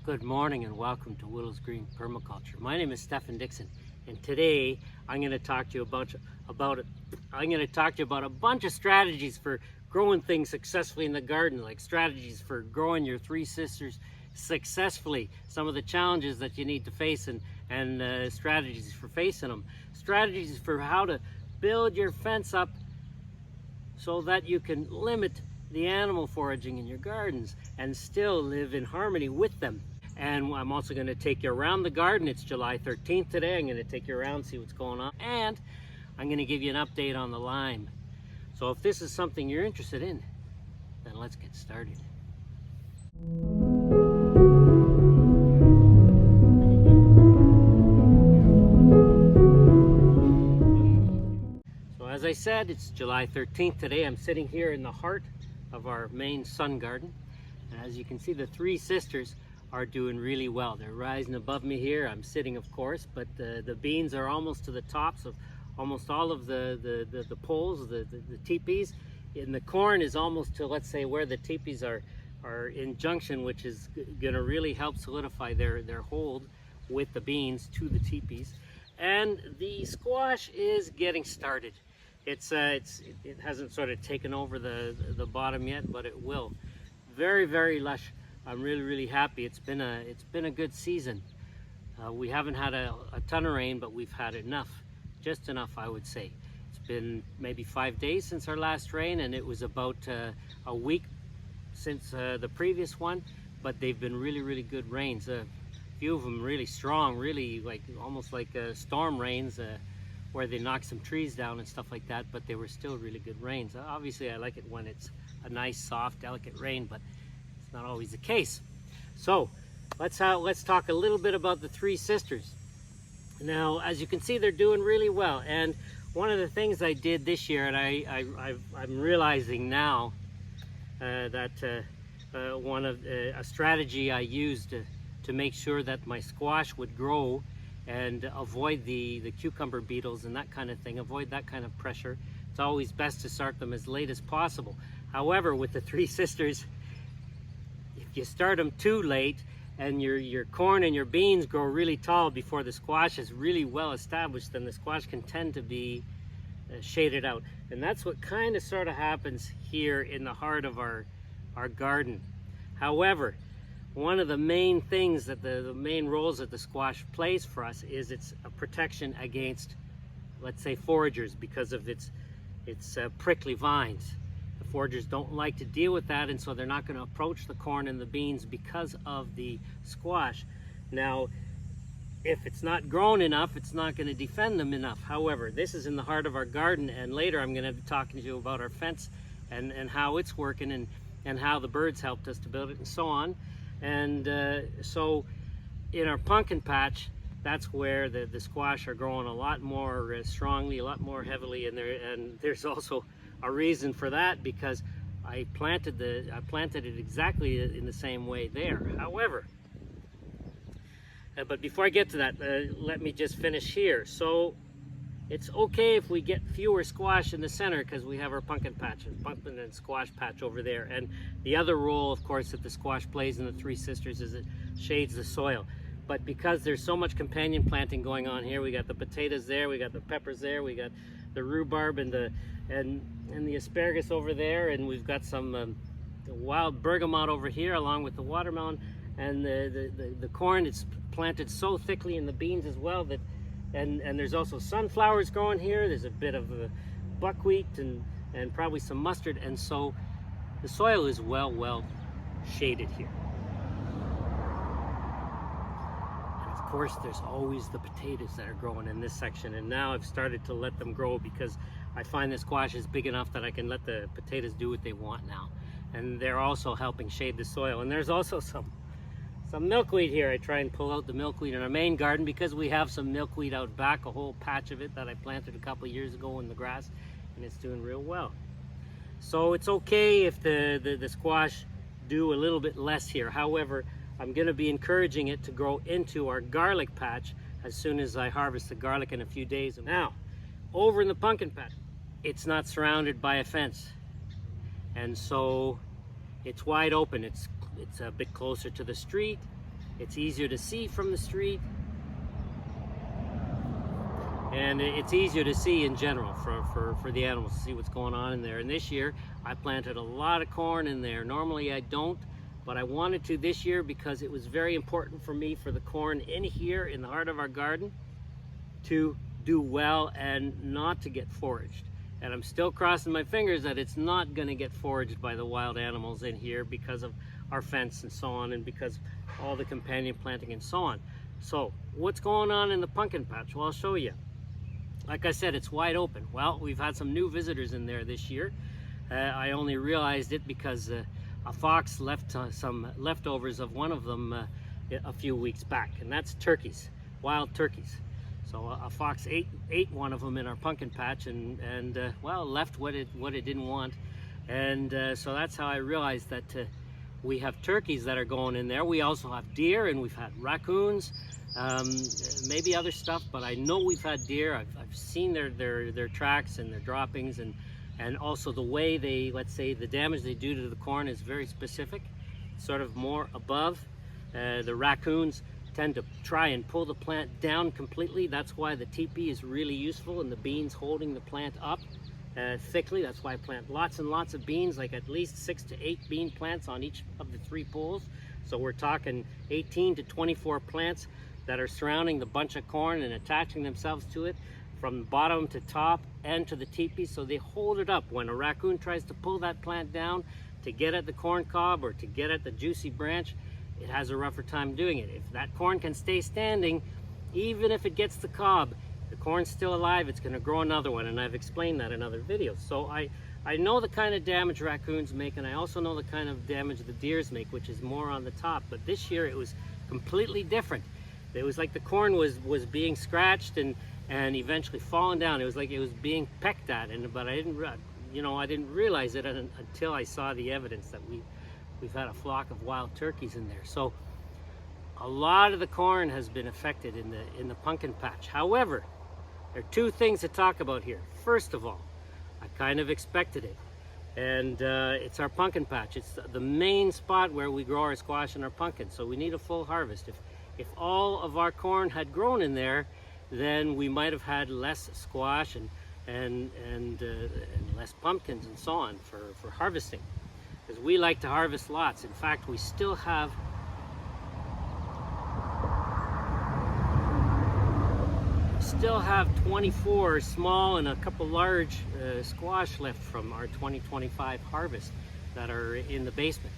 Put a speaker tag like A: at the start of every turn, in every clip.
A: Good morning and welcome to Willow's Green Permaculture. My name is Stephen Dixon, and today I'm going to talk to you about a bunch of strategies for growing things successfully in the garden, like strategies for growing your three sisters successfully, some of the challenges that you need to face, and strategies for facing them, strategies for how to build your fence up so that you can limit the animal foraging in your gardens and still live in harmony with them. And I'm also going to take you around the garden. It's July 13th today. I'm going to take you around, see what's going on, and I'm going to give you an update on the Lyme. So if this is something you're interested in, then let's get started. So as I said, it's July 13th today. I'm sitting here in the heart of our main sun garden, and as you can see, the three sisters are doing really well. They're rising above me here. I'm sitting, of course, but the beans are almost to the tops of almost all of the poles, the teepees. And the corn is almost to, let's say, where the teepees are in junction, which is going to really help solidify their hold with the beans to the teepees. And the squash is getting started. It hasn't sort of taken over the bottom yet, but it will. Very, very lush. I'm really happy. It's been a good season. We haven't had a ton of rain, but we've had enough, just enough, I would say. It's been maybe 5 days since our last rain, and it was about a week since the previous one, but they've been really good rains. A few of them really strong, really almost like storm rains, where they knocked some trees down and stuff like that, but they were still really good rains. Obviously, I like it when it's a nice, soft, delicate rain, but not always the case. So let's talk a little bit about the three sisters. Now, as you can see, they're doing really well. And one of the things I did this year, and I'm realizing now that a strategy I used to make sure that my squash would grow and avoid the cucumber beetles and that kind of thing, avoid that kind of pressure. It's always best to start them as late as possible. However, with the three sisters, if you start them too late and your corn and your beans grow really tall before the squash is really well established, then the squash can tend to be shaded out. And that's what kind of sort of happens here in the heart of our garden. However, one of the main things that the main roles that the squash plays for us is it's a protection against, let's say, foragers, because of its prickly vines. Foragers don't like to deal with that, and so they're not going to approach the corn and the beans because of the squash. Now, if it's not grown enough, it's not going to defend them enough. However, this is in the heart of our garden, and later I'm going to be talking to you about our fence and how it's working and how the birds helped us to build it and so on. And so in our pumpkin patch, that's where the squash are growing a lot more strongly, a lot more heavily, and there's also a reason for that, because I planted it exactly in the same way there. However, but before I get to that, let me just finish here. So it's okay if we get fewer squash in the center, because we have our pumpkin and squash patch over there. And the other role, of course, that the squash plays in the three sisters is it shades the soil. But because there's so much companion planting going on here, we got the potatoes there, we got the peppers there, we got the rhubarb and the asparagus over there, and we've got some wild bergamot over here along with the watermelon, and the corn is planted so thickly in the beans as well that and there's also sunflowers growing here. There's a bit of buckwheat and probably some mustard, and so the soil is well shaded here. Of course, there's always the potatoes that are growing in this section, and now I've started to let them grow because I find the squash is big enough that I can let the potatoes do what they want now, and they're also helping shade the soil. And there's also some milkweed here. I try and pull out the milkweed in our main garden because we have some milkweed out back, a whole patch of it that I planted a couple of years ago in the grass, and it's doing real well. So it's okay if the squash do a little bit less here. However, I'm going to be encouraging it to grow into our garlic patch as soon as I harvest the garlic in a few days. Now, over in the pumpkin patch, it's not surrounded by a fence, and so it's wide open. It's a bit closer to the street, It's easier to see from the street, and it's easier to see in general for the animals to see what's going on in there. And this year I planted a lot of corn in there. Normally I don't, but I wanted to this year because it was very important for me for the corn in here in the heart of our garden to do well and not to get foraged. And I'm still crossing my fingers that it's not going to get foraged by the wild animals in here because of our fence and so on, and because all the companion planting and so on. So what's going on in the pumpkin patch? Well, I'll show you. Like I said, it's wide open. Well, we've had some new visitors in there this year. I only realized it because a fox left some leftovers of one of them a few weeks back, and that's turkeys, wild turkeys. So a fox ate one of them in our pumpkin patch, and well, left what it didn't want, and so that's how I realized that we have turkeys that are going in there. We also have deer, and we've had raccoons, maybe other stuff, but I know we've had deer. I've seen their tracks and their droppings, and also the way they, let's say, the damage they do to the corn is very specific, sort of more above. The raccoons tend to try and pull the plant down completely. That's why the teepee is really useful, and the beans holding the plant up thickly. That's why I plant lots and lots of beans, like at least 6 to 8 bean plants on each of the 3 poles. So we're talking 18 to 24 plants that are surrounding the bunch of corn and attaching themselves to it from bottom to top and to the teepee, so they hold it up. When a raccoon tries to pull that plant down to get at the corn cob or to get at the juicy branch, it has a rougher time doing it. If that corn can stay standing, even if it gets the cob, the corn's still alive, it's going to grow another one, and I've explained that in other videos. So I know the kind of damage raccoons make, and I also know the kind of damage the deers make, which is more on the top. But this year it was completely different. It was like the corn was being scratched and eventually falling down. It was like it was being pecked at, but I didn't realize it until I saw the evidence that we've had a flock of wild turkeys in there. So a lot of the corn has been affected in the pumpkin patch. However, there are 2 things to talk about here. First of all, I kind of expected it, and it's our pumpkin patch. It's the main spot where we grow our squash and our pumpkin, so we need a full harvest. If all of our corn had grown in there, then we might have had less squash and less pumpkins and so on for harvesting, because we like to harvest lots. In fact, we still have still have 24 small and a couple large squash left from our 2025 harvest that are in the basement.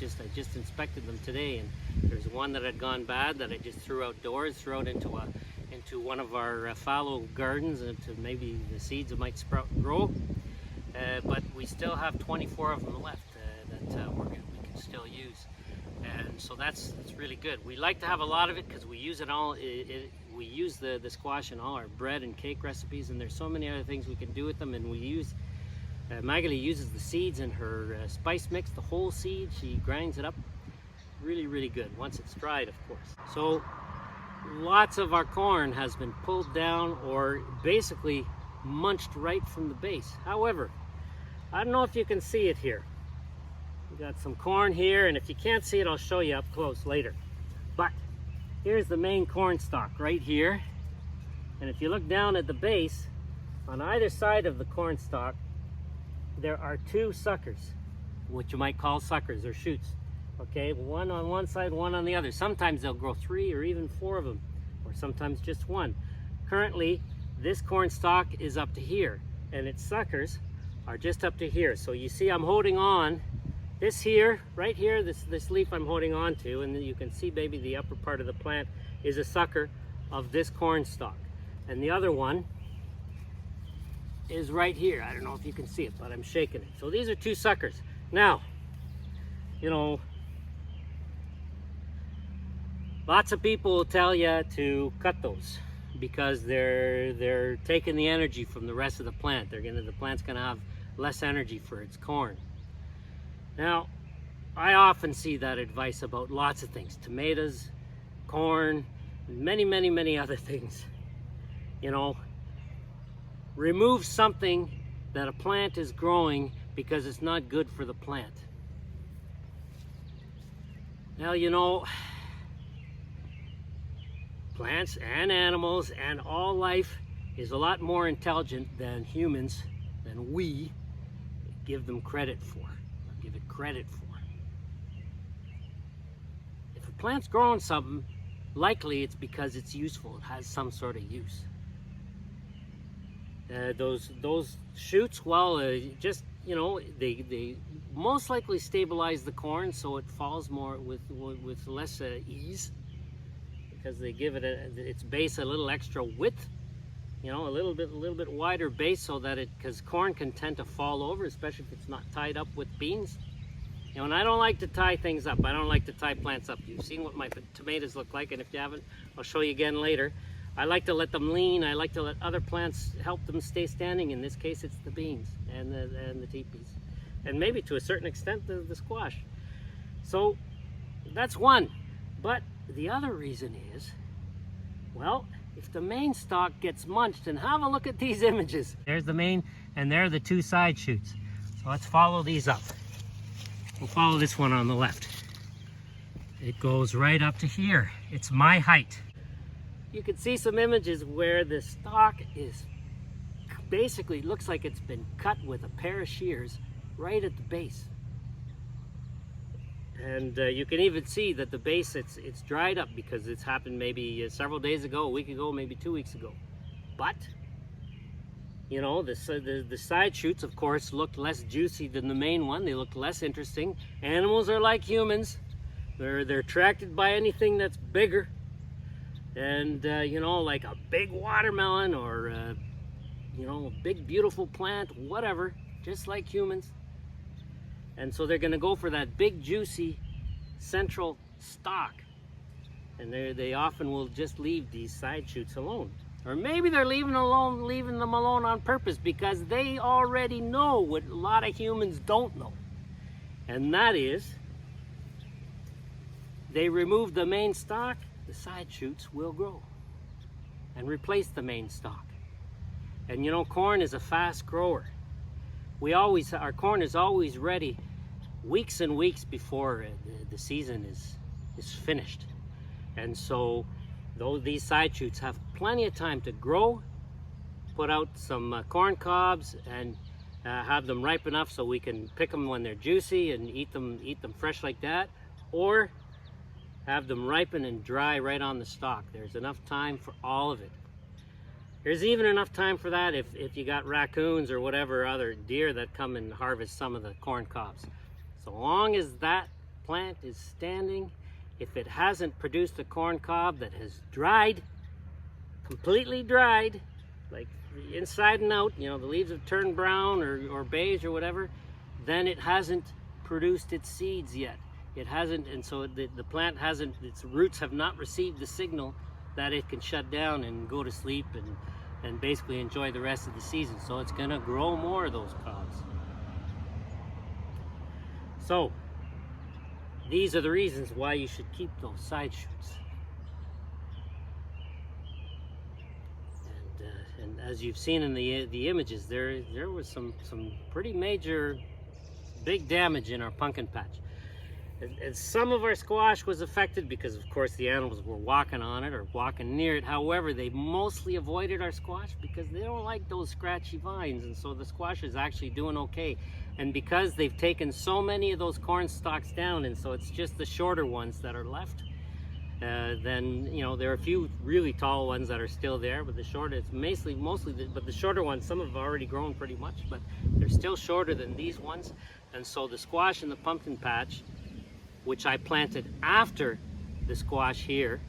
A: I just inspected them today, and there's one that had gone bad that I just threw outdoors, threw it into one of our fallow gardens, and maybe the seeds that might sprout and grow. But we still have 24 of them left that we can still use, and so that's really good. We like to have a lot of it because we use it all. We use the squash in all our bread and cake recipes, and there's so many other things we can do with them. And we use Magali uses the seeds in her spice mix, the whole seed. She grinds it up really, really good once it's dried, of course. So lots of our corn has been pulled down or basically munched right from the base. However, I don't know if you can see it here. We got some corn here, and if you can't see it, I'll show you up close later. But here's the main corn stalk right here, and if you look down at the base, on either side of the corn stalk, there are 2 suckers, which you might call suckers or shoots. Okay, one on one side, one on the other. Sometimes they'll grow 3 or even 4 of them, or sometimes just 1. Currently, this corn stalk is up to here, and its suckers are just up to here. So you see I'm holding on this here, right here, this leaf I'm holding on to, and then you can see maybe the upper part of the plant is a sucker of this corn stalk. And the other one is right here. I don't know if you can see it, but I'm shaking it. So these are 2 suckers. Now, you know, lots of people will tell you to cut those because they're taking the energy from the rest of the plant. The plant's gonna have less energy for its corn. Now, I often see that advice about lots of things: tomatoes, corn, many, many, many other things. You know, remove something that a plant is growing because it's not good for the plant. Now, you know, plants and animals and all life is a lot more intelligent than humans, than we give them credit for, or give it credit for. If a plant's growing something, likely it's because it's useful, it has some sort of use. Those shoots, well, just, you know, they most likely stabilize the corn so it falls more with less ease, because they give it its base a little extra width, you know, a little bit wider base, so that because corn can tend to fall over, especially if it's not tied up with beans. You know, and I don't like to tie things up. I don't like to tie plants up. You've seen what my tomatoes look like, and if you haven't, I'll show you again later. I like to let them lean. I like to let other plants help them stay standing. In this case, it's the beans and the teepees, and maybe to a certain extent the squash. So that's one. But the other reason is, well, if the main stalk gets munched, and have a look at these images. There's the main, and there are the two side shoots. So let's follow these up. We'll follow this one on the left. It goes right up to here. It's my height. You can see some images where the stalk is basically looks like it's been cut with a pair of shears right at the base. And you can even see that the base, it's dried up because it's happened maybe several days ago, a week ago, maybe 2 weeks ago. But, you know, the side shoots, of course, looked less juicy than the main one. They looked less interesting. Animals are like humans. They're attracted by anything that's bigger. And, you know, like a big watermelon or, you know, a big beautiful plant, whatever, just like humans. And so they're going to go for that big, juicy, central stalk. And they often will just leave these side shoots alone. Or maybe they're leaving them alone on purpose, because they already know what a lot of humans don't know. And that is, they remove the main stalk, the side shoots will grow and replace the main stalk. And you know, corn is a fast grower. Our corn is always ready weeks and weeks before the season is finished. And so these side shoots have plenty of time to grow, put out some corn cobs, and have them ripe enough so we can pick them when they're juicy and eat them fresh like that, or have them ripen and dry right on the stalk. There's enough time for all of it. There's even enough time for that if you got raccoons or whatever other deer that come and harvest some of the corn cobs. So long as that plant is standing, if it hasn't produced a corn cob that has dried, completely dried, like inside and out, you know, the leaves have turned brown or beige or whatever, then it hasn't produced its seeds yet. It hasn't, and so the plant hasn't, its roots have not received the signal that it can shut down and go to sleep and basically enjoy the rest of the season. So it's going to grow more of those cobs. So these are the reasons why you should keep those side shoots. And as you've seen in the images, there was some pretty major big damage in our pumpkin patch. And some of our squash was affected because, of course, the animals were walking on it or walking near it. However, they mostly avoided our squash because they don't like those scratchy vines. And so the squash is actually doing okay. And because they've taken so many of those corn stalks down, and so it's just the shorter ones that are left, then, you know, there are a few really tall ones that are still there, but the shorter, it's but the shorter ones, some have already grown pretty much, but they're still shorter than these ones. And so the squash in the pumpkin patch, which I planted after the squash here.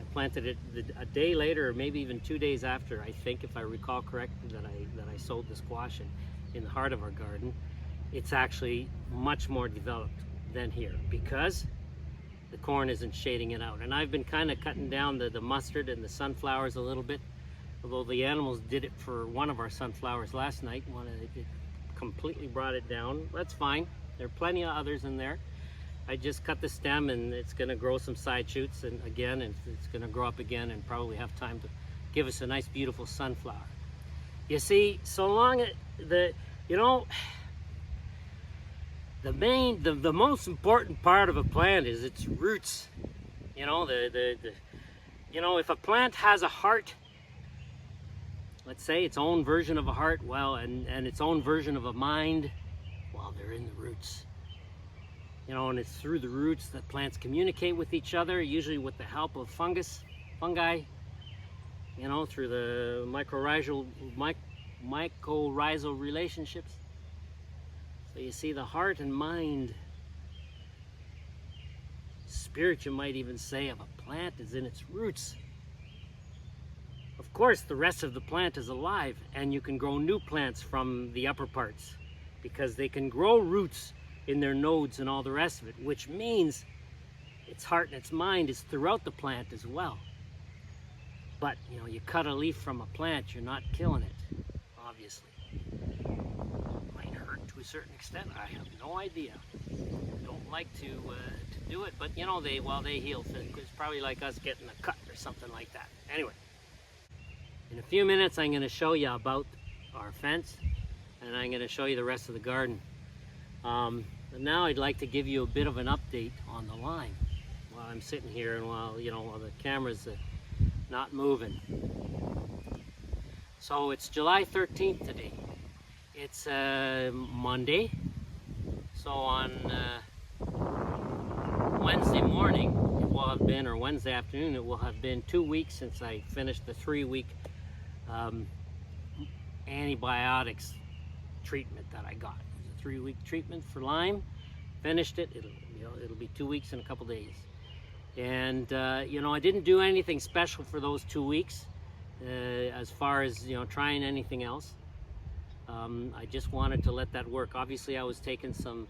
A: I planted it a day later, or maybe even 2 days after, I think, if I recall correctly, that I sowed the squash in the heart of our garden. It's actually much more developed than here because the corn isn't shading it out. And I've been kind of cutting down the mustard and the sunflowers a little bit, although the animals did it for one of our sunflowers last night. It completely brought it down. That's fine. There are plenty of others in there. I just cut the stem and it's going to grow some side shoots and it's going to grow up again and probably have time to give us a nice beautiful sunflower. You see, so long the most important part of a plant is its roots. You know, You know, if a plant has a heart, let's say its own version of a heart, well, and its own version of a mind, well, they're in the roots. You know, and it's through the roots that plants communicate with each other, usually with the help of fungi, you know, through the mycorrhizal relationships. So you see, the heart and mind, spirit, you might even say, of a plant is in its roots. Of course, the rest of the plant is alive, and you can grow new plants from the upper parts because they can grow roots in their nodes and all the rest of it, which means its heart and its mind is throughout the plant as well. But, you know, you cut a leaf from a plant, you're not killing it, obviously. It might hurt to a certain extent. I have no idea. Don't like to do it, but you know, they heal. It's probably like us getting a cut or something like that. Anyway, in a few minutes I'm going to show you about our fence, and I'm going to show you the rest of the garden. But now I'd like to give you a bit of an update on the Lyme while I'm sitting here and while the camera's not moving. So it's July 13th today. It's Monday. So on Wednesday morning it will have been, or Wednesday afternoon it will have been 2 weeks since I finished the 3-week antibiotics treatment that I got. It was a 3-week treatment for Lyme. Finished it. It'll be 2 weeks and a couple days. And you know, I didn't do anything special for those 2 weeks as far as, you know, trying anything else. I just wanted to let that work. Obviously I was taking some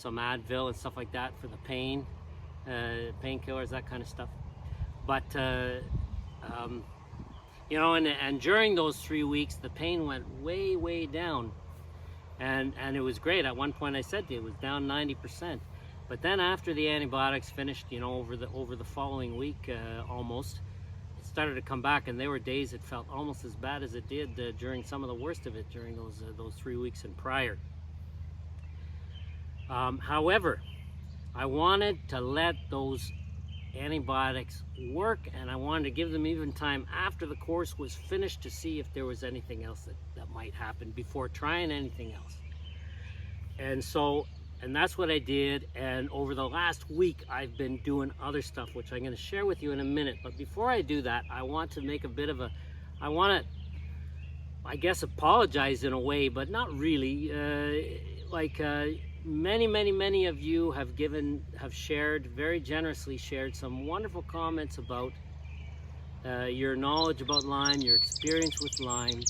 A: Advil and stuff like that for the pain, painkillers, that kind of stuff. But you know, and during those 3 weeks the pain went way down, and it was great. At one point I said it was down 90%. But then after the antibiotics finished, you know, over the following week, almost, it started to come back, and there were days it felt almost as bad as it did during some of the worst of it during those 3 weeks and prior. However, I wanted to let those antibiotics work, and I wanted to give them even time after the course was finished to see if there was anything else that might happen before trying anything else. And that's what I did. And over the last week I've been doing other stuff, which I'm going to share with you in a minute. But before I do that, I want to make a bit of I guess, apologize in a way, but not really. Many of you have shared, very generously shared, some wonderful comments about your knowledge about Lyme, your experience with Lyme,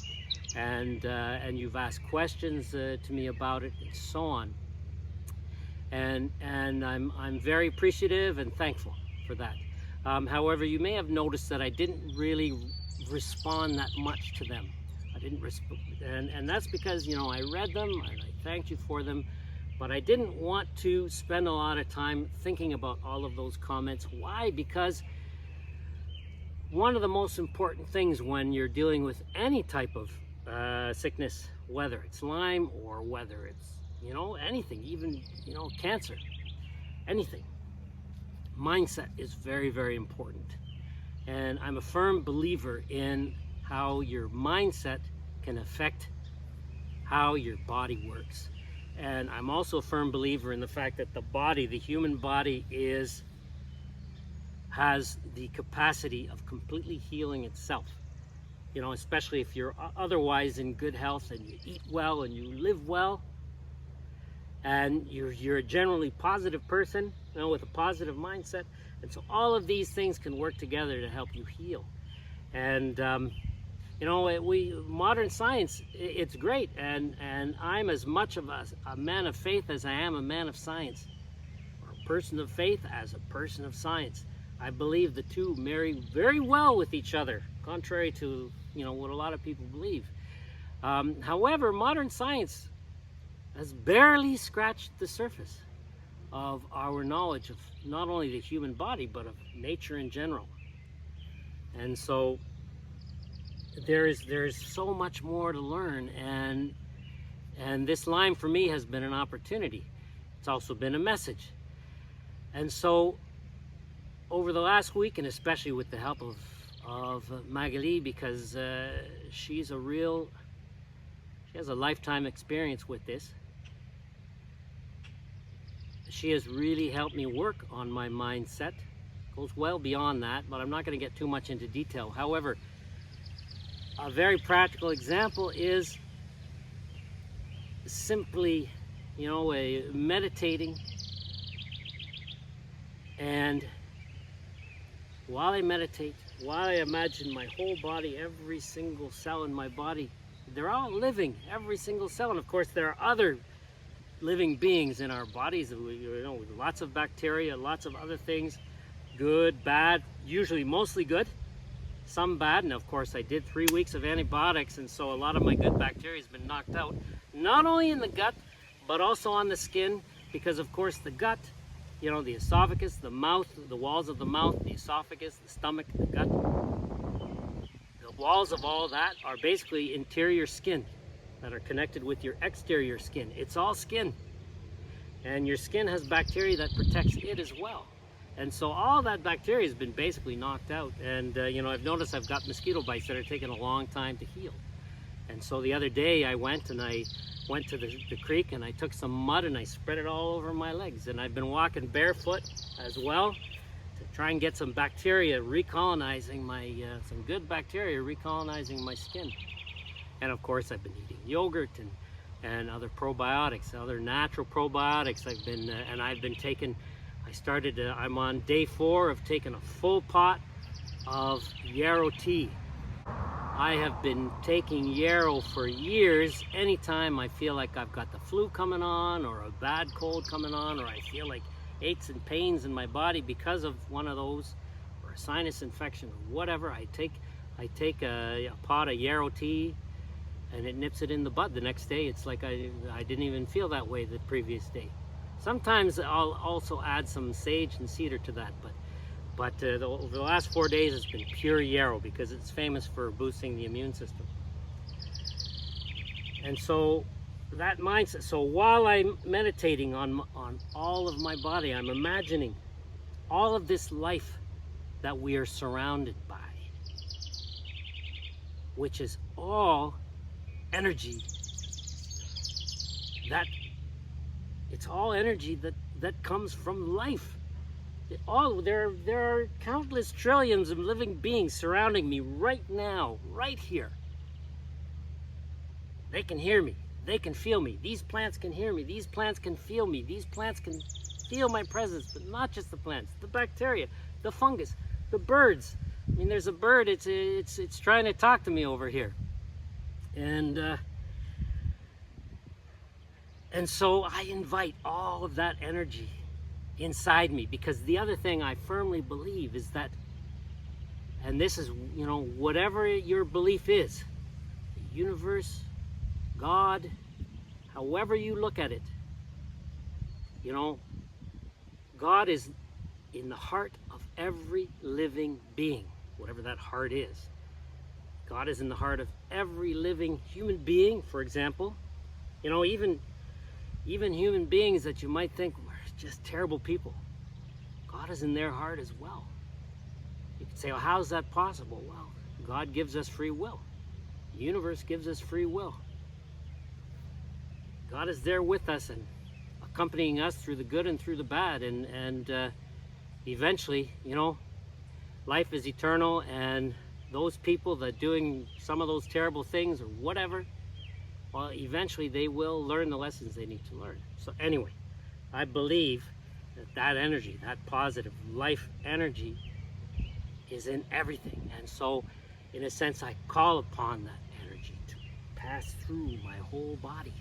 A: and you've asked questions to me about it, and so on. And I'm very appreciative and thankful for that. However, you may have noticed that I didn't really respond that much to them. I didn't respond, and that's because, you know, I read them and I thanked you for them, but I didn't want to spend a lot of time thinking about all of those comments. Why? Because one of the most important things when you're dealing with any type of sickness, whether it's Lyme or whether it's, you know, anything, even, you know, cancer, anything, mindset is very important. And I'm a firm believer in how your mindset can affect how your body works. And I'm also a firm believer in the fact that the human body has the capacity of completely healing itself. You know, especially if you're otherwise in good health and you eat well and you live well, and you're a generally positive person, you know, with a positive mindset. And so all of these things can work together to help you heal. And you know, modern science, it's great, and I'm as much of a man of faith as I am a man of science, or a person of faith as a person of science. I believe the two marry very well with each other, contrary to, you know, what a lot of people believe. However, modern science has barely scratched the surface of our knowledge of not only the human body, but of nature in general. And so there's so much more to learn, and this Lyme for me has been an opportunity. It's also been a message. And so over the last week, and especially with the help of of Magali, because she has a lifetime experience with this. She has really helped me work on my mindset. Goes well beyond that, but I'm not going to get too much into detail. However, a very practical example is simply, meditating. And while I meditate, while I imagine my whole body, every single cell in my body, they're all living, every single cell. And of course, there are other living beings in our bodies, with lots of bacteria, lots of other things, good, bad, usually mostly good, some bad. And of course, I did 3 weeks of antibiotics, and so a lot of my good bacteria has been knocked out, not only in the gut, but also on the skin, because of course the gut, the esophagus, the mouth, the walls of the mouth, the esophagus, the stomach, the gut, the walls of all that are basically interior skin that are connected with your exterior skin. It's all skin, and your skin has bacteria that protects it as well. And so all that bacteria has been basically knocked out. And I've noticed I've got mosquito bites that are taking a long time to heal. And so the other day I went to the creek, and I took some mud and I spread it all over my legs. And I've been walking barefoot as well to try and get some bacteria recolonizing some good bacteria recolonizing my skin. And of course, I've been eating yogurt and other probiotics, other natural probiotics. I'm on day 4 of taking a full pot of yarrow tea. I have been taking yarrow for years. Anytime I feel like I've got the flu coming on, or a bad cold coming on, or I feel like aches and pains in my body because of one of those, or a sinus infection, or whatever, I take a pot of yarrow tea, and it nips it in the bud. The next day, it's like I didn't even feel that way the previous day. Sometimes I'll also add some sage and cedar to that, but over the last 4 days, it's been pure yarrow, because it's famous for boosting the immune system. And so that mindset, so while I'm meditating on all of my body, I'm imagining all of this life that we are surrounded by, which is all energy. It's all energy that comes from life. There are countless trillions of living beings surrounding me right now, right here. They can hear me. They can feel me. These plants can hear me. These plants can feel me. These plants can feel my presence, but not just the plants, the bacteria, the fungus, the birds. I mean, there's a bird, it's trying to talk to me over here. And so I invite all of that energy inside me, because the other thing I firmly believe is that, and this is, whatever your belief is, the universe, God, however you look at it, God is in the heart of every living being, whatever that heart is. God is in the heart of every living human being. For example, even human beings that you might think were just terrible people, God is in their heart as well. You could say, well, how is that possible? Well, God gives us free will. The universe gives us free will. God is there with us and accompanying us through the good and through the bad. And eventually, life is eternal, and those people that are doing some of those terrible things or whatever, well, eventually they will learn the lessons they need to learn. So anyway, I believe that energy, that positive life energy, is in everything. And so, in a sense, I call upon that energy to pass through my whole body.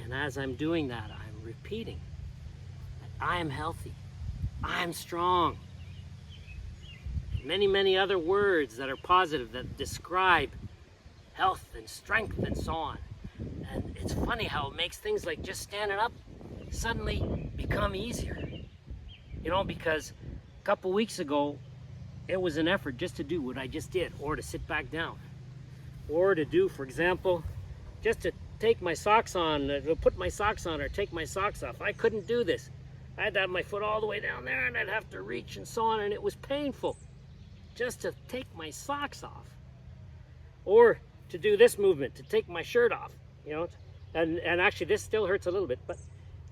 A: And as I'm doing that, I'm repeating that I am healthy, I am strong. Many, many other words that are positive, that describe health and strength and so on. And it's funny how it makes things like just standing up suddenly become easier. Because a couple weeks ago, it was an effort just to do what I just did, or to sit back down, or to do, for example, just to take my socks on, put my socks on or take my socks off. I couldn't do this. I had to have my foot all the way down there, and I'd have to reach and so on, and it was painful. just to take my socks off, or to do this movement, to take my shirt off, you know. And actually this still hurts a little bit, but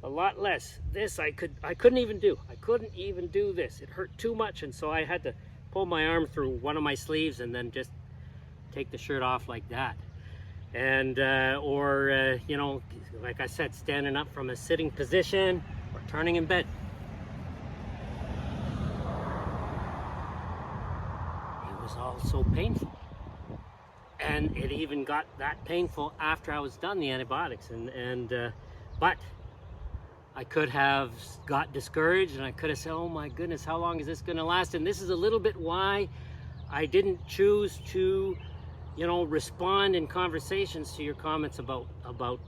A: a lot less. This I couldn't even do. I couldn't even do this. It hurt too much, and so I had to pull my arm through one of my sleeves and then just take the shirt off like that. And you know, like I said, standing up from a sitting position or turning in bed. It was all so painful. And it even got that painful after I was done the antibiotics. But I could have got discouraged, and I could have said, oh my goodness, how long is this going to last? And this is a little bit why I didn't choose to, you know, respond in conversations to your comments about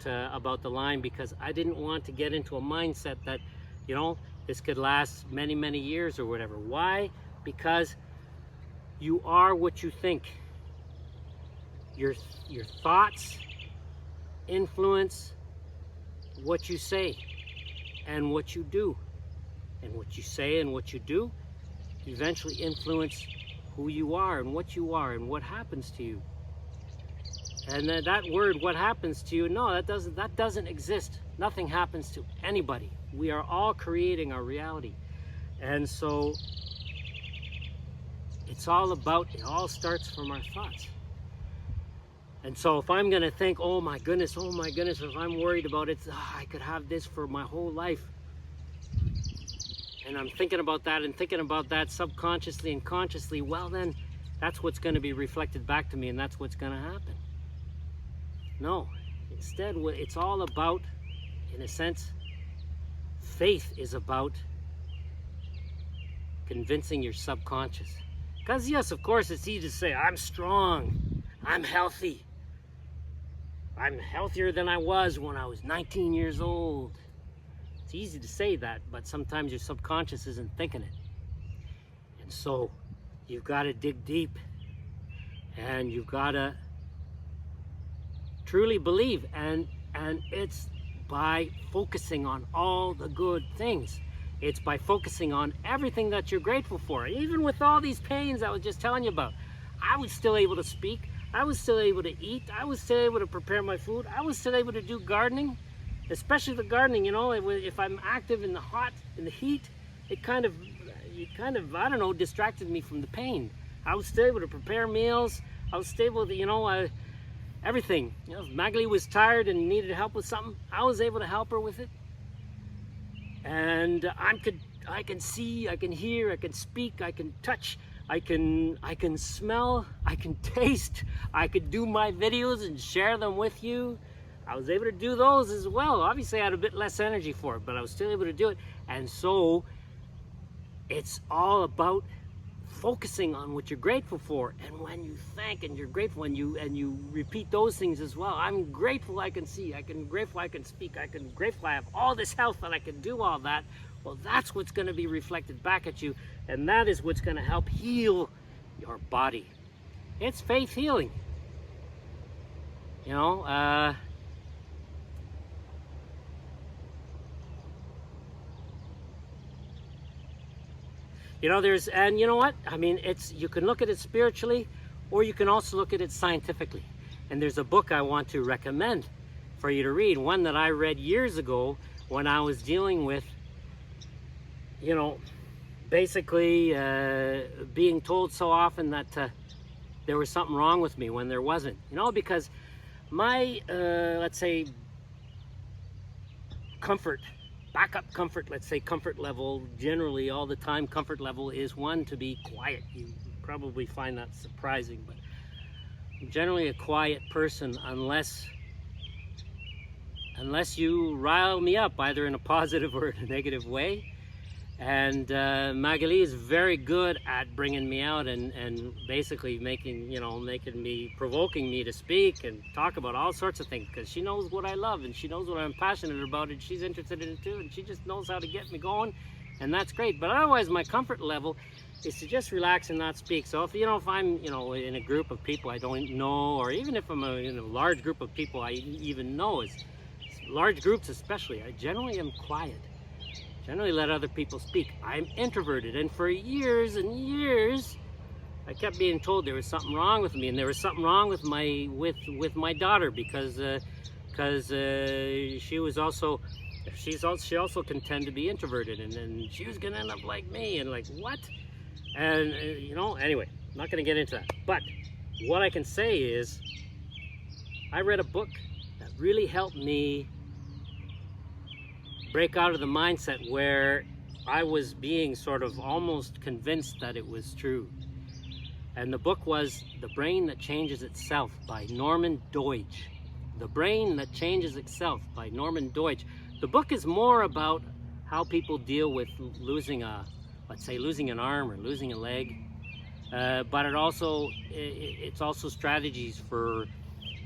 A: the Lyme, because I didn't want to get into a mindset that, you know, this could last many, many years or whatever. Why? Because you are what you think. Your thoughts influence what you say and what you do. And what you say and what you do eventually influence who you are and what happens to you. And that word, what happens to you, no, that doesn't exist. Nothing happens to anybody. We are all creating our reality. And so it all starts from our thoughts. And so if I'm going to think, oh my goodness, if I'm worried about it, I could have this for my whole life. And I'm thinking about that subconsciously and consciously, well then, that's what's going to be reflected back to me, and that's what's going to happen. No, instead, it's all about, in a sense, faith is about convincing your subconscious. Because yes, of course, it's easy to say, I'm strong, I'm healthy. I'm healthier than I was when I was 19 years old. It's easy to say that, but sometimes your subconscious isn't thinking it. And so you've got to dig deep, and you've got to truly believe, and it's by focusing on all the good things. It's by focusing on everything that you're grateful for. Even with all these pains I was just telling you about, I was still able to speak. I was still able to eat. I was still able to prepare my food. I was still able to do gardening, especially the gardening. You know, if I'm active in the heat, it kind of, I don't know, distracted me from the pain. I was still able to prepare meals. I was still able to, you know, everything. You know, if Magali was tired and needed help with something, I was able to help her with it. And I can see, I can hear, I can speak, I can touch. I can smell, I can taste, I could do my videos and share them with you. I was able to do those as well. Obviously I had a bit less energy for it, but I was still able to do it. And so it's all about focusing on what you're grateful for. And when you thank and you're grateful, and you repeat those things as well. I'm grateful I can see, grateful I can speak, grateful I have all this health that I can do all that. Well, that's what's going to be reflected back at you, and that is what's going to help heal your body. It's faith healing. You know, you know, and you know what? I mean, you can look at it spiritually, or you can also look at it scientifically. And there's a book I want to recommend for you to read, one that I read years ago when I was dealing with, you know, basically being told so often that there was something wrong with me when there wasn't. You know, because my, let's say, backup comfort, let's say comfort level, generally all the time comfort level is one, to be quiet. You probably find that surprising, but I'm generally a quiet person unless you rile me up, either in a positive or in a negative way. And Magali is very good at bringing me out and basically provoking me to speak and talk about all sorts of things, because she knows what I love and she knows what I'm passionate about, and she's interested in it too, and she just knows how to get me going, and that's great. But otherwise, my comfort level is to just relax and not speak. So if I'm in a group of people I don't know, or even if I'm in a large group of people I even know, large groups especially, I generally am quiet. Generally let other people speak. I'm introverted, and for years and years I kept being told there was something wrong with me, and there was something wrong with my daughter because she also can tend to be introverted, and then she was gonna end up like me, and like what? And you know, anyway, I'm not gonna get into that. But what I can say is, I read a book that really helped me break out of the mindset where I was being sort of almost convinced that it was true. And the book was The Brain That Changes Itself by Norman Doidge. The Brain That Changes Itself by Norman Doidge. The book is more about how people deal with losing let's say losing an arm or losing a leg. But it's also strategies for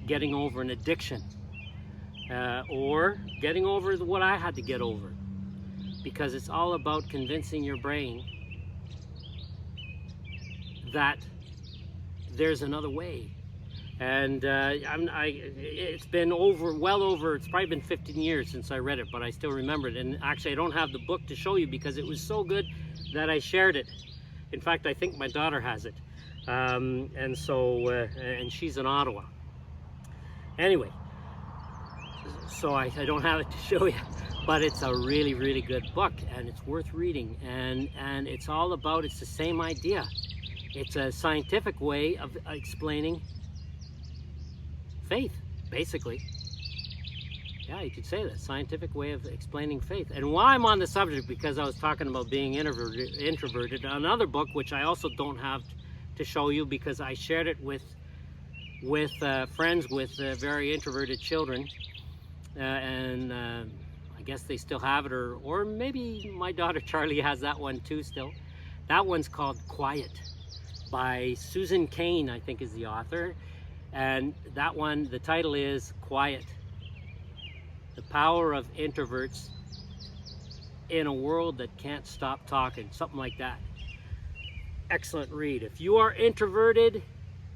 A: getting over an addiction. Or getting over what I had to get over. Because it's all about convincing your brain that there's another way. And it's been it's probably been 15 years since I read it, but I still remember it. And actually I don't have the book to show you because it was so good that I shared it. In fact, I think my daughter has it. And she's in Ottawa. Anyway, so I don't have it to show you, but it's a really, really good book, and it's worth reading. And it's all about, it's the same idea. It's a scientific way of explaining faith, basically. Yeah, you could say that, scientific way of explaining faith. And while I'm on the subject, because I was talking about being introverted, another book, which I also don't have to show you because I shared it with friends with very introverted children, I guess they still have it, or maybe my daughter Charlie has that one too still. That one's called Quiet by Susan Cain, I think is the author. And that one, the title is Quiet: The Power of Introverts in a World That Can't Stop Talking, something like that. Excellent read. If you are introverted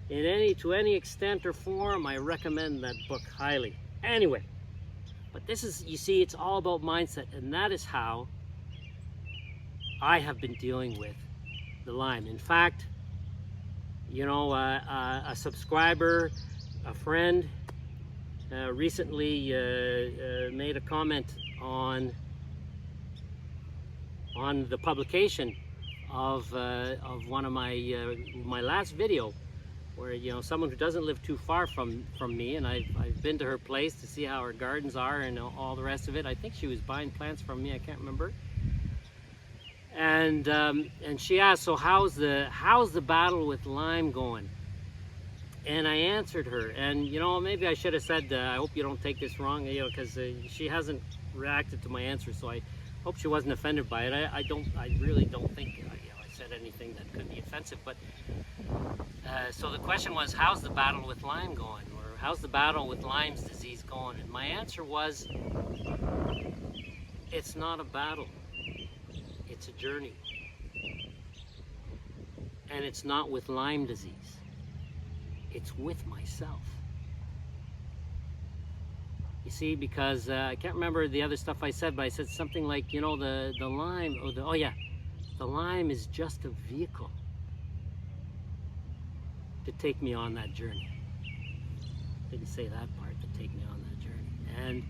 A: to any extent or form, I recommend that book highly. Anyway, but this is, you see, it's all about mindset, and that is how I have been dealing with the Lyme. In fact, you know, a subscriber, a friend, recently made a comment on the publication of one of my last video, where, you know, someone who doesn't live too far from me, and I've been to her place to see how her gardens are and all the rest of it. I think she was buying plants from me, I can't remember. And she asked, so how's the battle with Lyme going? And I answered her, and you know, maybe I should have said, I hope you don't take this wrong, you know, because she hasn't reacted to my answer, so I hope she wasn't offended by it. I really don't think I said anything that could be offensive. But so the question was, how's the battle with Lyme going, or how's the battle with Lyme's disease going? And my answer was, it's not a battle. It's a journey. And it's not with Lyme disease. It's with myself. You see, because I can't remember the other stuff I said, but I said something like, you know, the Lyme, the Lyme is just a vehicle to take me on that journey. Didn't say that part, to take me on that journey. And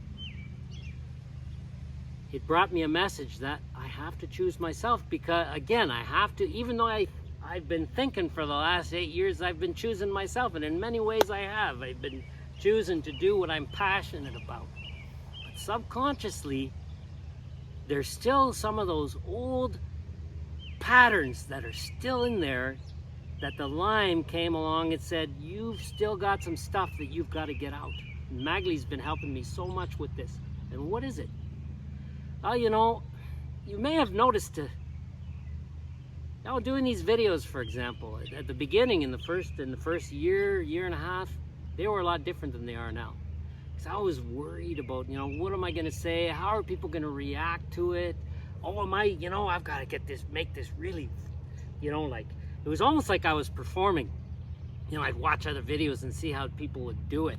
A: it brought me a message that I have to choose myself, because again, I have to, even though I've been thinking for the last 8 years, I've been choosing myself, and in many ways I have. I've been choosing to do what I'm passionate about. But subconsciously, there's still some of those old patterns that are still in there, that the Lyme came along and said, you've still got some stuff that you've got to get out. And Magley's been helping me so much with this. And what is it? Well, you know, you may have noticed doing these videos, for example, at the beginning, in the first year and a half, they were a lot different than they are now. Because I was worried about, you know, what am I going to say? How are people going to react to it? Oh, am I, you know, I've got to make this really, you know, like, it was almost like I was performing. You know, I'd watch other videos and see how people would do it.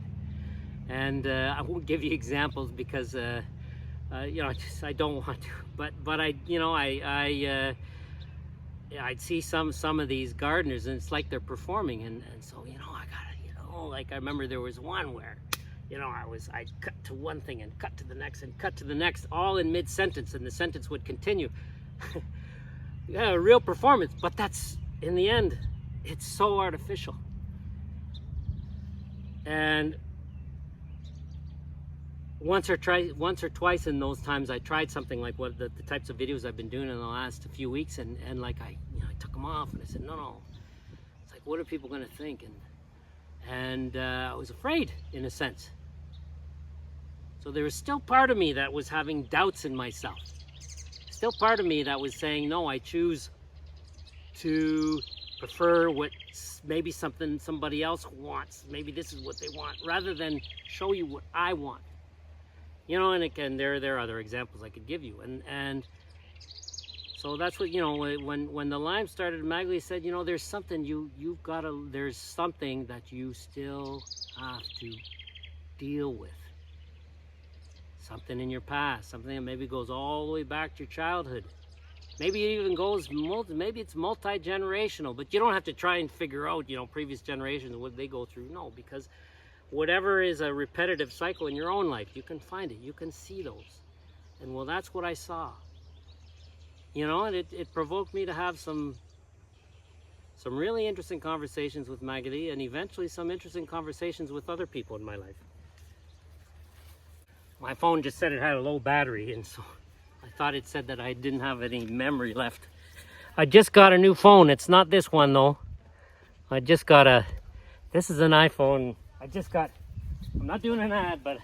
A: And I won't give you examples because, you know, I don't want to. But I, you know, I'd see some of these gardeners, and it's like they're performing, and so, you know, I gotta, you know, like I remember there was one where, you know, I'd cut to one thing and cut to the next and cut to the next, all in mid-sentence, and the sentence would continue. Yeah, a real performance, but that's, in the end, it's so artificial. And once or twice in those times, I tried something like what the types of videos I've been doing in the last few weeks, and like I took them off, and I said, no. It's like, what are people going to think? And I was afraid, in a sense. So there was still part of me that was having doubts in myself. Still part of me that was saying, no, I choose to prefer what maybe somebody else wants. Maybe this is what they want, rather than show you what I want. You know, and again, there are other examples I could give you. And so that's what, you know, when the Lyme started, Magali said, you know, there's something there's something that you still have to deal with. Something in your past, something that maybe goes all the way back to your childhood. Maybe it even goes, maybe it's multi-generational, but you don't have to try and figure out, you know, previous generations, what they go through. No, because whatever is a repetitive cycle in your own life, you can find it, you can see those. And well, that's what I saw. You know, and it provoked me to have some really interesting conversations with Magali, and eventually some interesting conversations with other people in my life. My phone just said it had a low battery, and so I thought it said that I didn't have any memory left. I just got a new phone. It's not this one though. This is an iPhone. I'm not doing an ad, but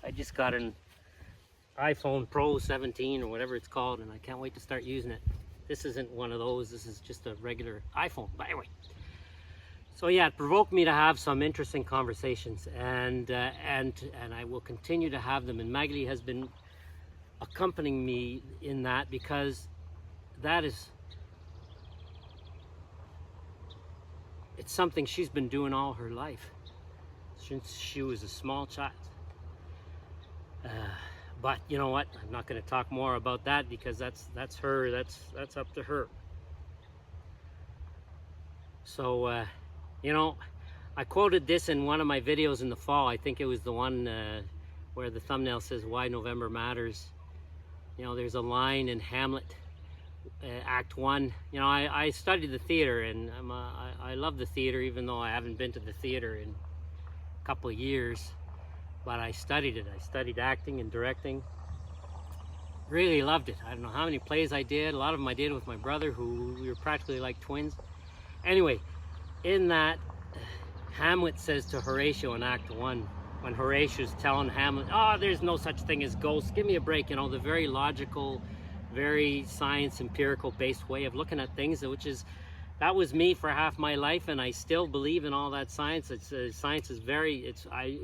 A: I just got an iPhone Pro 17 or whatever it's called, and I can't wait to start using it. This isn't one of those. This is just a regular iPhone. But anyway, so yeah, it provoked me to have some interesting conversations, and I will continue to have them. And Magali has been accompanying me in that, because it's something she's been doing all her life, since she was a small child. But you know what? I'm not going to talk more about that, because that's her. That's up to her. So, you know, I quoted this in one of my videos in the fall. I think it was the one where the thumbnail says "Why November Matters." You know, there's a line in Hamlet, Act 1. You know, I studied the theater, and I love the theater, even though I haven't been to the theater in a couple of years. But I studied it. I studied acting and directing. Really loved it. I don't know how many plays I did. A lot of them I did with my brother, who we were practically like twins. Anyway, in that, Hamlet says to Horatio in Act 1, when Horatius telling Hamlet, oh, there's no such thing as ghosts, give me a break, you know, the very logical, very science empirical based way of looking at things, that was me for half my life, and I still believe in all that science. Science is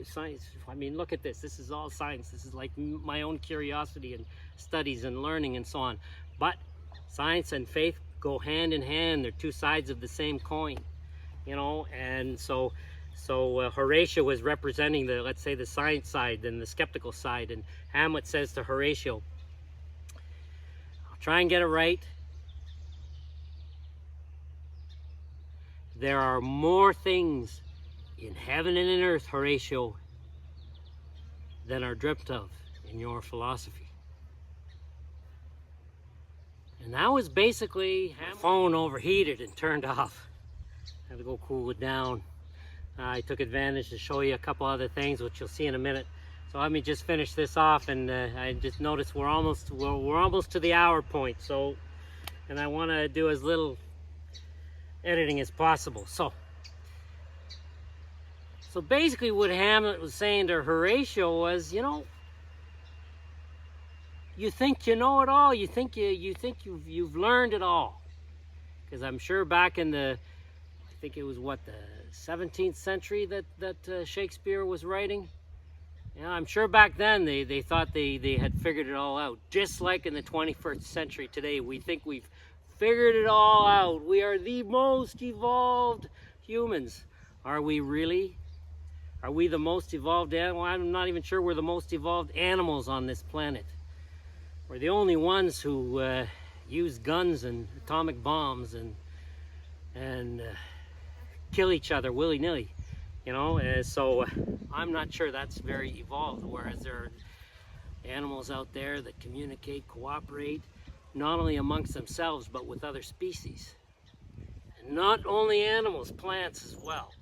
A: science. I mean, look at this. This is all science. This is like my own curiosity and studies and learning and so on. But science and faith go hand in hand. They're two sides of the same coin, you know. And so Horatio was representing let's say the science side and the skeptical side, and Hamlet says to Horatio, I'll try and get it right. There are more things in heaven and in earth, Horatio, than are dreamt of in your philosophy. And that was basically, my phone overheated and turned off. I had to go cool it down. I took advantage to show you a couple other things, which you'll see in a minute. So let me just finish this off, and I just noticed we're almost to the hour point. So, and I want to do as little editing as possible. So basically what Hamlet was saying to Horatio was, you know, you think you know it all, you think you've learned it all. Because I'm sure back in I think it was the 17th century that Shakespeare was writing. Yeah, I'm sure back then they thought they had figured it all out. Just like in the 21st century today, we think we've figured it all out. We are the most evolved humans. Are we really? Are we the most evolved animal? I'm not even sure we're the most evolved animals on this planet. We're the only ones who, use guns and atomic bombs and kill each other willy-nilly, you know. So I'm not sure that's very evolved, whereas there are animals out there that communicate, cooperate, not only amongst themselves but with other species. And not only animals, plants as well.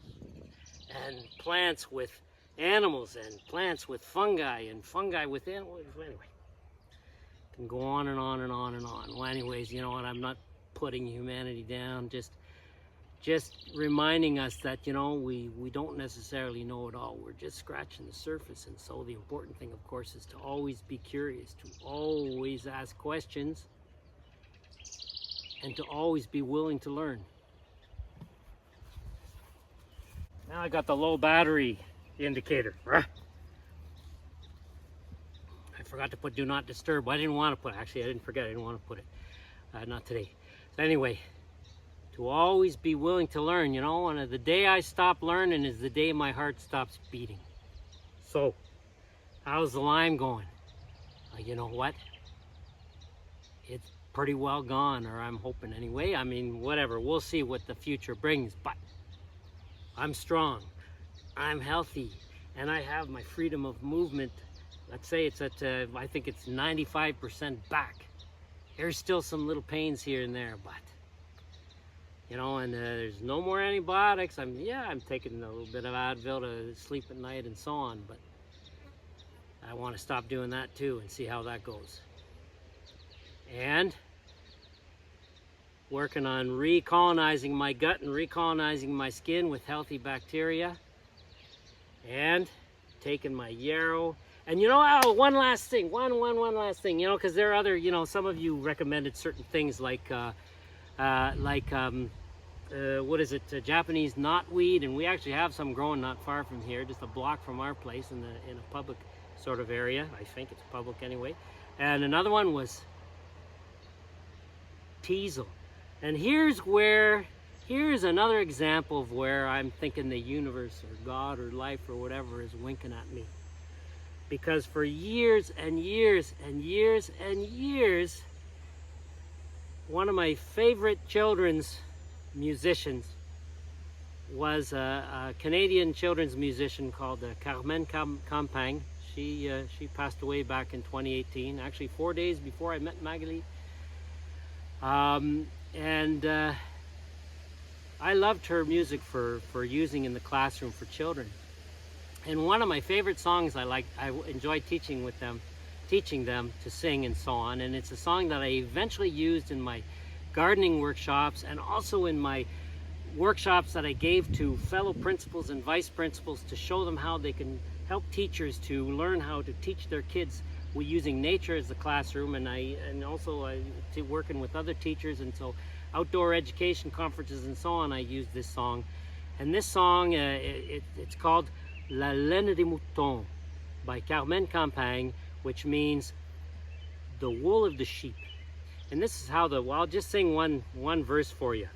A: And plants with animals, and plants with fungi, and fungi with animals. Anyway, can go on and on and on and on. Well, anyways, you know what, I'm not putting humanity down, just reminding us that, you know, we don't necessarily know it all. We're just scratching the surface. And so the important thing, of course, is to always be curious, to always ask questions, and to always be willing to learn. Now I got the low battery indicator. I forgot to put do not disturb. I didn't want to put, actually I didn't forget, I didn't want to put it. Not today. So anyway, to always be willing to learn, you know, and the day I stop learning is the day my heart stops beating. So, how's the Lyme going? You know what? It's pretty well gone, or I'm hoping anyway. I mean, whatever, we'll see what the future brings, but I'm strong, I'm healthy, and I have my freedom of movement. Let's say it's at, I think it's 95% back. There's still some little pains here and there, but you know, and there's no more antibiotics. I'm taking a little bit of Advil to sleep at night and so on, but I want to stop doing that too and see how that goes. And working on recolonizing my gut and recolonizing my skin with healthy bacteria, and taking my yarrow. And you know, oh, one last thing, one last thing, you know, because there are other, you know, some of you recommended certain things like what is it, Japanese knotweed, and we actually have some growing not far from here, just a block from our place in a public sort of area. I think it's public anyway. And another one was teasel. And here's another example of where I'm thinking the universe or God or life or whatever is winking at me. Because for years and years and years and years, one of my favorite children's musicians was a Canadian children's musician called Carmen Campagne. She passed away back in 2018, actually 4 days before I met Magali. And I loved her music for using in the classroom for children. And one of my favorite songs I enjoyed teaching them to sing and so on. And it's a song that I eventually used in my gardening workshops, and also in my workshops that I gave to fellow principals and vice principals to show them how they can help teachers to learn how to teach their kids using nature as the classroom, and also working with other teachers, and so outdoor education conferences and so on. I used this song, and this song it's called La Laine des Moutons by Carmen Campagne, which means the wool of the sheep. And this is how I'll just sing one verse for you.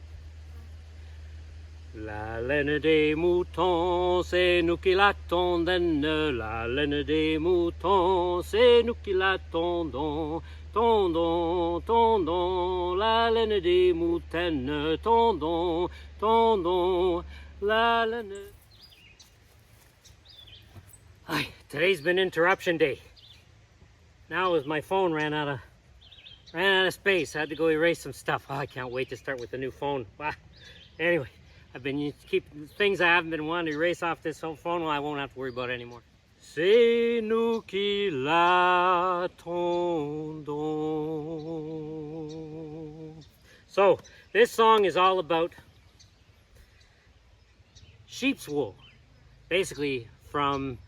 A: La laine des moutons, c'est nous qui la tondons. La laine des moutons, c'est nous qui la tondons. Tondons, tondons, la laine des moutons. Tondons, tondons, la laine. Hi, today's been interruption day. Now as my phone ran out of space, I had to go erase some stuff. Oh, I can't wait to start with the new phone. Anyway, I've been keeping things I haven't been wanting to erase off this whole phone. Well, I won't have to worry about it anymore. C'est nous qui l'attendons. So, this song is all about sheep's wool. Basically, from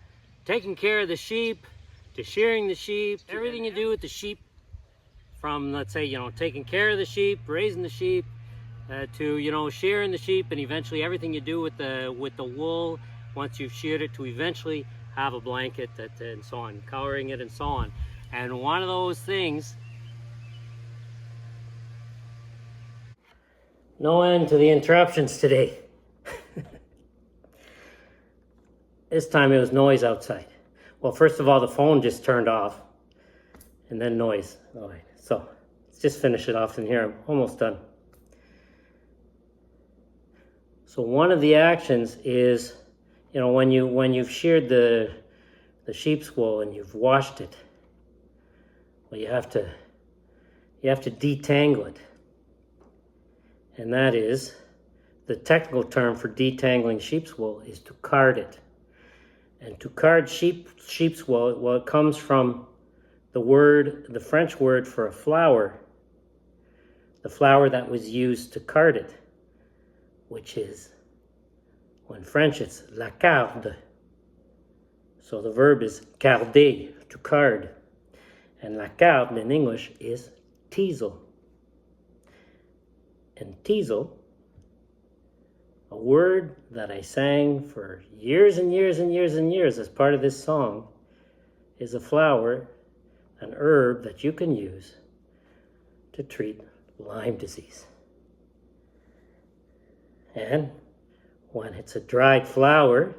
A: taking care of the sheep to shearing the sheep, everything you do with the sheep, from, let's say, you know, taking care of the sheep, raising the sheep, to, you know, shearing the sheep, and eventually everything you do with the wool once you've sheared it, to eventually have a blanket and so on, coloring it and so on. And one of those things, no end to the interruptions today. This time it was noise outside. Well, first of all, the phone just turned off, and then noise. All right, so just finish it off in here. I'm almost done. So one of the actions is, you know, when you've sheared the sheep's wool and you've washed it, well, you have to detangle it. And that is, the technical term for detangling sheep's wool is to card it. And to card sheep's wool, well, it comes from the French word for a flower, the flower that was used to card it, which is, well, in French, it's la carde. So the verb is carder, to card. And la carde in English is teasel. And teasel, a word that I sang for years and years and years and years as part of this song, is a flower, an herb that you can use to treat Lyme disease. And when it's a dried flower,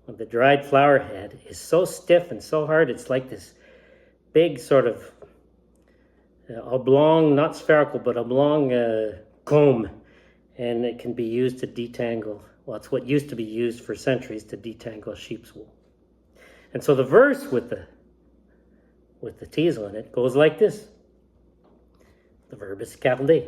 A: when the dried flower head is so stiff and so hard, it's like this big sort of oblong, not spherical, but oblong comb, and it can be used to detangle. Well, it's what used to be used for centuries to detangle sheep's wool. And so the verse with the teasel in it goes like this. The verb is carder.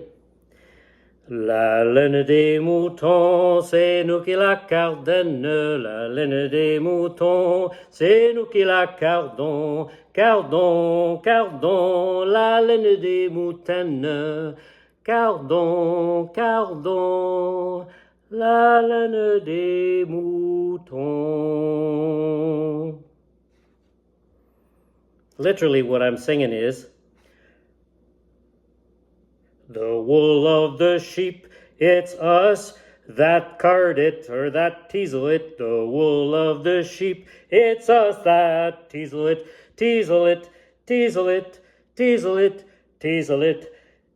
A: La laine des moutons, c'est nous qui la cardons. La laine des moutons, c'est nous qui la cardons. Cardons, cardons, la laine des moutons. Cardons, cardons, la laine des moutons. Literally what I'm singing is, the wool of the sheep, it's us that card it or that teasel it. The wool of the sheep, it's us that teasel it. Teasel it, teasel it, teasel it, teasel it,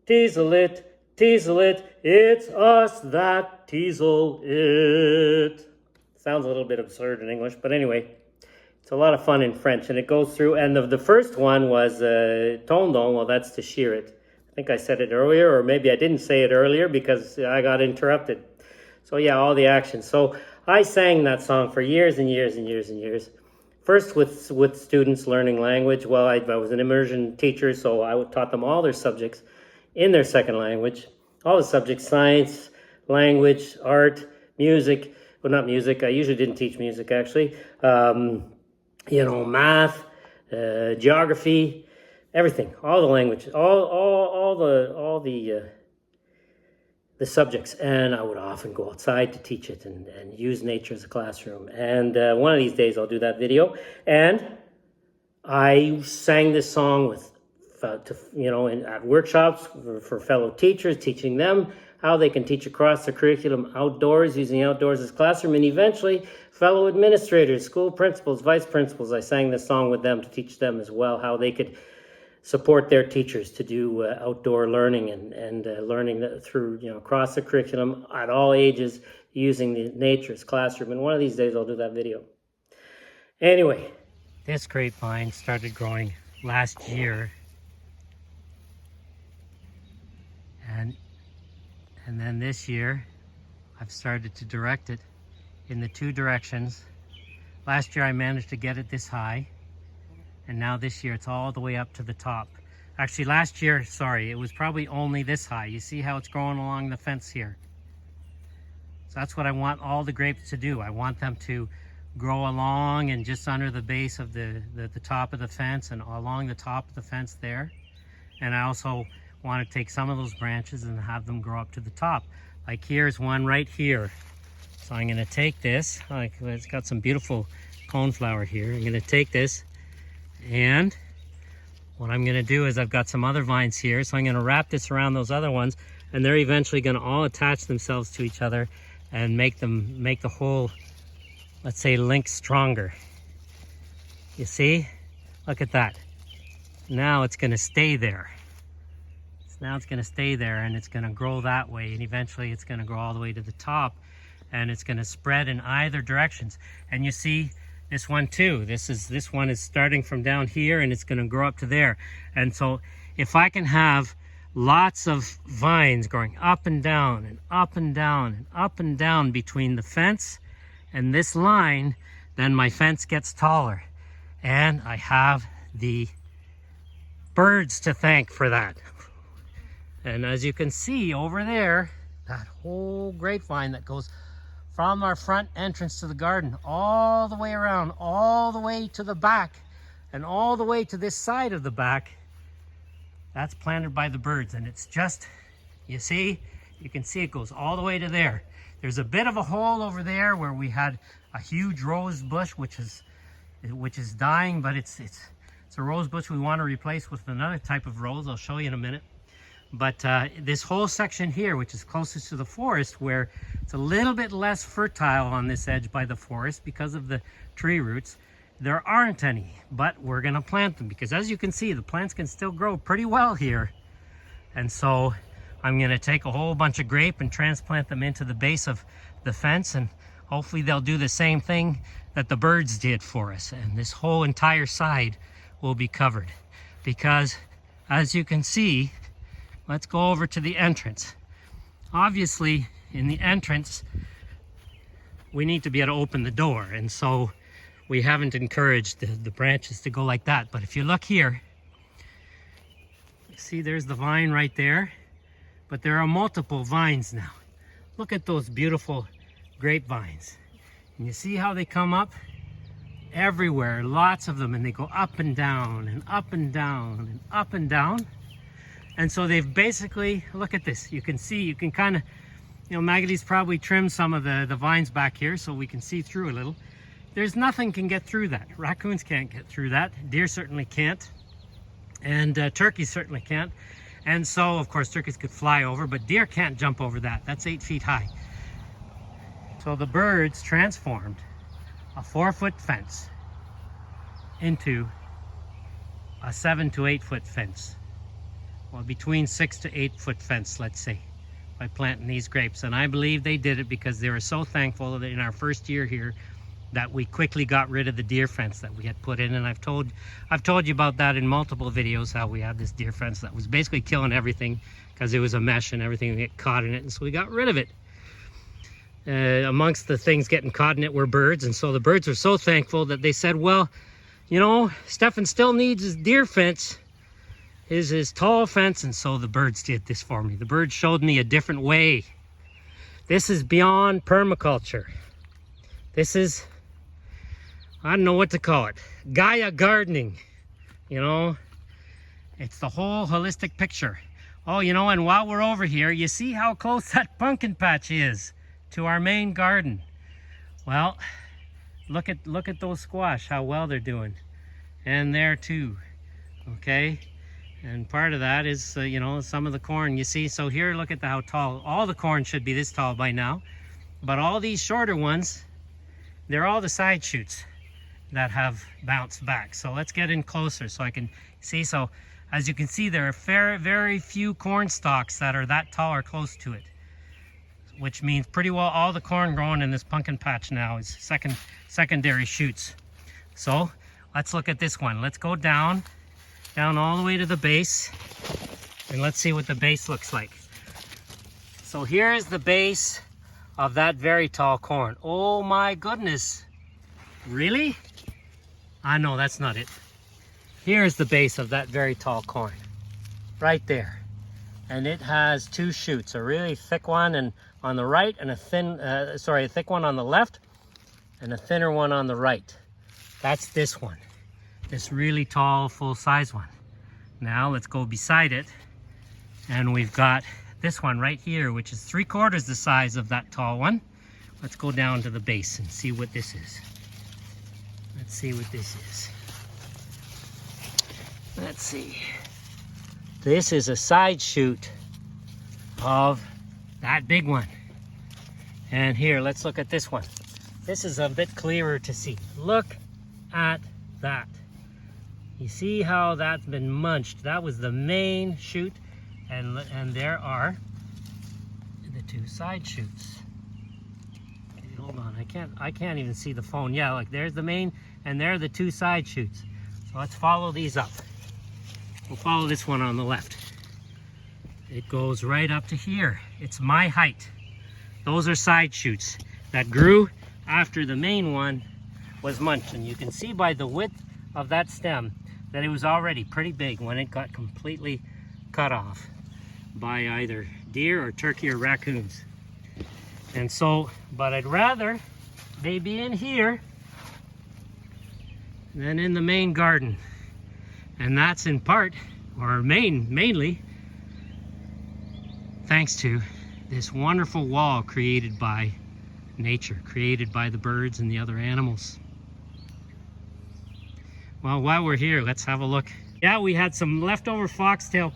A: teasel it, teasel it. It's us that teasel it. Sounds a little bit absurd in English, but anyway, it's a lot of fun in French, and it goes through. And the first one was tondon. Well, that's to shear it. I think I said it earlier, or maybe I didn't say it earlier because I got interrupted. So yeah, all the actions. So I sang that song for years and years and years and years. First with students learning language. Well, I was an immersion teacher, so I taught them all their subjects in their second language. All the subjects: science, language, art, music. Well, not music. I usually didn't teach music, actually. Math, geography, everything, all the language, all the subjects. And I would often go outside to teach it and use nature as a classroom. And one of these days I'll do that video. And I sang this song at workshops for fellow teachers, teaching them how they can teach across the curriculum outdoors, using outdoors as classroom, and eventually fellow administrators, school principals, vice principals. I sang this song with them to teach them as well how they could support their teachers to do outdoor learning and learning through, across the curriculum at all ages, using the nature as classroom. And one of these days I'll do that video. Anyway, this grapevine started growing last year. And then this year, I've started to direct it in the two directions. Last year I managed to get it this high, and now this year it's all the way up to the top. Actually, last year, it was probably only this high. You see how it's growing along the fence here? So that's what I want all the grapes to do. I want them to grow along and just under the base of the top of the fence and along the top of the fence there. And I also want to take some of those branches and have them grow up to the top. Like here's one right here. So I'm going to take this, it's got some beautiful coneflower here. I'm going to take this, and what I'm going to do is I've got some other vines here, so I'm going to wrap this around those other ones, and they're eventually going to all attach themselves to each other and make the whole, let's say, link stronger. You see? Look at that. Now it's going to stay there. Now it's going to stay there, and it's going to grow that way, and eventually it's going to grow all the way to the top, and it's going to spread in either directions. And you see this one too. This one is starting from down here, and it's going to grow up to there. And so if I can have lots of vines growing up and down and up and down and up and down between the fence and this line. Then my fence gets taller, and I have the birds to thank for that. And as you can see over there, that whole grapevine that goes from our front entrance to the garden all the way around, all the way to the back, and all the way to this side of the back, that's planted by the birds. And it's just, you can see it goes all the way to there. There's a bit of a hole over there where we had a huge rose bush, which is dying, but it's a rose bush we want to replace with another type of rose. I'll show you in a minute. But this whole section here, which is closest to the forest, where it's a little bit less fertile on this edge by the forest because of the tree roots, there aren't any, but we're going to plant them because, as you can see, the plants can still grow pretty well here. And so I'm going to take a whole bunch of grape and transplant them into the base of the fence, and hopefully they'll do the same thing that the birds did for us, and this whole entire side will be covered. Because, as you can see, let's go over to the entrance. Obviously, in the entrance, we need to be able to open the door, and so we haven't encouraged the branches to go like that. But if you look here, see there's the vine right there, but there are multiple vines now. Look at those beautiful grapevines. And you see how they come up? Everywhere, lots of them, and they go up and down and up and down and up and down. And so they've basically, look at this, you can see, you can kind of, Magady's probably trimmed some of the vines back here so we can see through a little. There's nothing can get through that. Raccoons can't get through that. Deer certainly can't. And turkeys certainly can't. And so, of course, turkeys could fly over, but deer can't jump over that. That's 8 feet high. So the birds transformed a 4-foot fence into a 7 to 8 foot fence. Well, between 6 to 8 foot fence, let's say, by planting these grapes. And I believe they did it because they were so thankful that in our first year here that we quickly got rid of the deer fence that we had put in. And I've told you about that in multiple videos, how we had this deer fence that was basically killing everything because it was a mesh and everything would get caught in it, and so we got rid of it. Amongst the things getting caught in it were birds, and so the birds were so thankful that they said, well, Stefan still needs his deer fence, his tall fence, and so the birds did this for me. The birds showed me a different way. This is beyond permaculture. This is, I don't know what to call it, Gaia gardening. It's the whole holistic picture. Oh, and while we're over here, you see how close that pumpkin patch is to our main garden. Well, look at those squash, how well they're doing. And there too, okay? And part of that is, some of the corn, you see. So here, look at how tall. All the corn should be this tall by now. But all these shorter ones, they're all the side shoots that have bounced back. So let's get in closer so I can see. So as you can see, there are very, very few corn stalks that are that tall or close to it, which means pretty well all the corn growing in this pumpkin patch now is secondary shoots. So let's look at this one. Let's go down all the way to the base, and let's see what the base looks like. So here's the base of that very tall corn. Oh my goodness. Really? No, that's not it. Here's the base of that very tall corn. Right there. And it has 2 shoots, a really thick one and on the right, and a thick one on the left, and a thinner one on the right. That's this one. This really tall, full-size one. Now let's go beside it, and we've got this one right here, which is 3/4 the size of that tall one. Let's go down to the base and see what this is. Let's see what this is. Let's see. This is a side shoot of that big one. And here, let's look at this one. This is a bit clearer to see. Look at that. You see how that's been munched? That was the main shoot, and there are the 2 side shoots. Okay, hold on, I can't even see the phone. Yeah, like there's the main, and there are the 2 side shoots. So let's follow these up. We'll follow this one on the left. it goes right up to here. It's my height. Those are side shoots that grew after the main one was munched. And you can see by the width of that stem that it was already pretty big when it got completely cut off by either deer or turkey or raccoons. And so, but I'd rather they be in here than in the main garden. And that's in part, or mainly, thanks to this wonderful wall created by nature, created by the birds and the other animals. Well, while we're here, let's have a look. Yeah, we had some leftover foxtail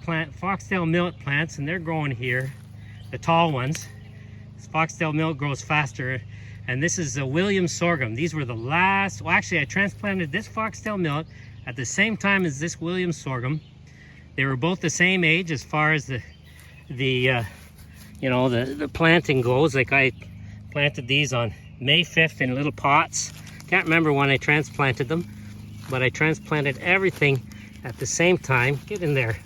A: millet plants, and they're growing here, the tall ones. This foxtail millet grows faster, and this is a Williams sorghum. These were the last, well actually I transplanted this foxtail millet at the same time as this Williams sorghum. They were both the same age as far as the planting goes. Like I planted these on May 5th in little pots. Can't remember when I transplanted them, but I transplanted everything at the same time. Get in there.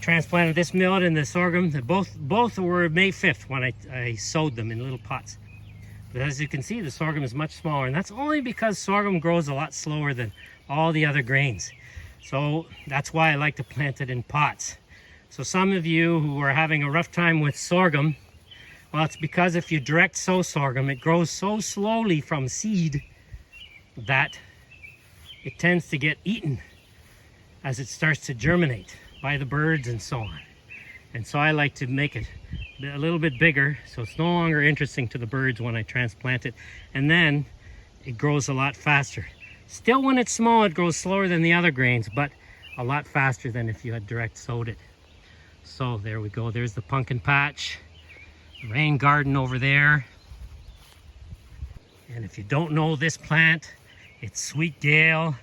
A: Transplanted this millet and the sorghum. Both were May 5th when I sowed them in little pots. But as you can see, the sorghum is much smaller, and that's only because sorghum grows a lot slower than all the other grains. So that's why I like to plant it in pots. So some of you who are having a rough time with sorghum, well, it's because if you direct sow sorghum, it grows so slowly from seed that it tends to get eaten as it starts to germinate by the birds and so on. And so I like to make it a little bit bigger so it's no longer interesting to the birds when I transplant it, and then it grows a lot faster. Still, when it's small, it grows slower than the other grains, but a lot faster than if you had direct sowed it. So there we go. There's the pumpkin patch, rain garden over there. And if you don't know this plant, it's Sweet Gale.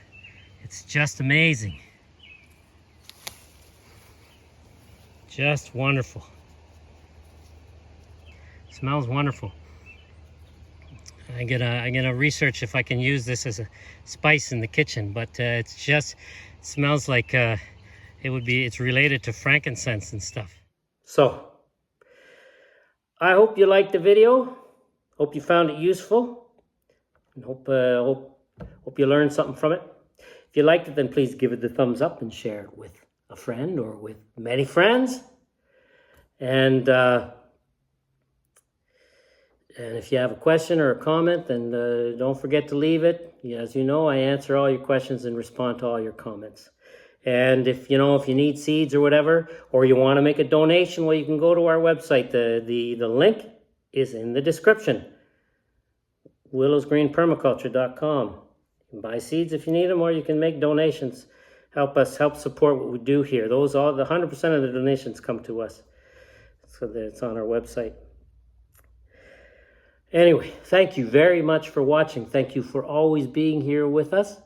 A: It's just amazing. Just wonderful. Smells wonderful. I'm gonna research if I can use this as a spice in the kitchen, but it smells like it's related to frankincense and stuff. So I hope you liked the video. Hope you found it useful, and hope you learned something from it. If you liked it, then please give it the thumbs up and share it with a friend or with many friends. And if you have a question or a comment, then don't forget to leave it. As you know, I answer all your questions and respond to all your comments. And if you need seeds or whatever, or you want to make a donation, well, you can go to our website. The link is in the description. WillowsGreenPermaculture.com. You can buy seeds if you need them, or you can make donations. Help support what we do here. The 100% of the donations come to us. So that it's on our website. Anyway, thank you very much for watching. Thank you for always being here with us.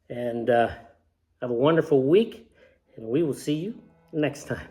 A: And have a wonderful week. And we will see you next time.